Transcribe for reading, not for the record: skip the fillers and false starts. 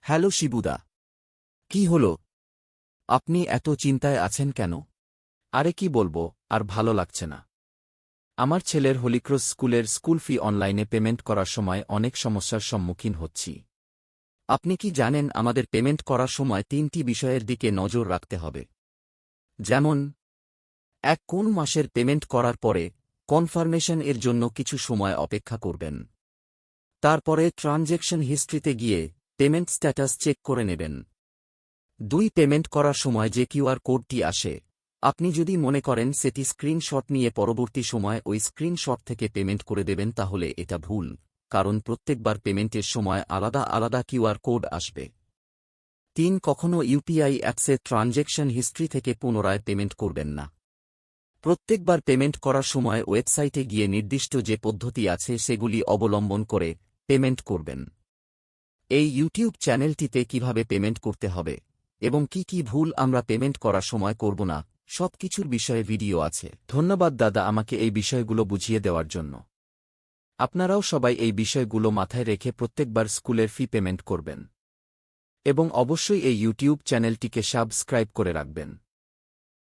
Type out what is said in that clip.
Hello শিবুদা। কি হলো? আপনি এত চিন্তায় আছেন কেন? আরে কি বলবো, আর ভালো লাগছে না। আমার ছেলের হলিক্রস স্কুলের স্কুল ফি অনলাইনে পেমেন্ট করার সময় অনেক সমস্যার সম্মুখীন হচ্ছি। আপনি কি জানেন আমাদের পেমেন্ট করার সময় ৩টি বিষয়ের দিকে নজর রাখতে হবে। যেমন, কোন মাসের পেমেন্ট করার পরে কনফার্মেশন এর জন্য কিছু সময় অপেক্ষা করবেন। তারপরে ট্রানজ্যাকশন হিস্ট্রিতে গিয়ে পেমেন্ট স্ট্যাটাস চেক করে নেবেন। ২ পেমেন্ট করার সময় যে কিউআর কোডটি আসে, আপনি যদি মনে করেন সেটি স্ক্রিনশট নিয়ে পরবর্তী সময় ওই স্ক্রিনশট থেকে পেমেন্ট করে দেবেন তাহলে এটা ভুল, কারণ প্রত্যেকবার পেমেন্টের সময় আলাদা আলাদা কিউআর কোড আসবে। ৩ কখনও ইউপিআই অ্যাপসে ট্রানজ্যাকশন হিস্ট্রি থেকে পুনরায় পেমেন্ট করবেন না। প্রত্যেকবার পেমেন্ট করার সময় ওয়েবসাইটে গিয়ে নির্দিষ্ট যে পদ্ধতি আছে সেগুলি অবলম্বন করে পেমেন্ট করবেন। এই ইউটিউব চ্যানেলটিতে কিভাবে পেমেন্ট করতে হবে এবং কি কি ভুল আমরা পেমেন্ট করার সময় করব না, সব কিছুর বিষয়ে ভিডিও আছে। ধন্যবাদ দাদা আমাকে এই বিষয়গুলো বুঝিয়ে দেওয়ার জন্য। আপনারাও সবাই এই বিষয়গুলো মাথায় রেখে প্রত্যেকবার স্কুলের ফি পেমেন্ট করবেন এবং অবশ্যই এই ইউটিউব চ্যানেলটিকে সাবস্ক্রাইব করে রাখবেন।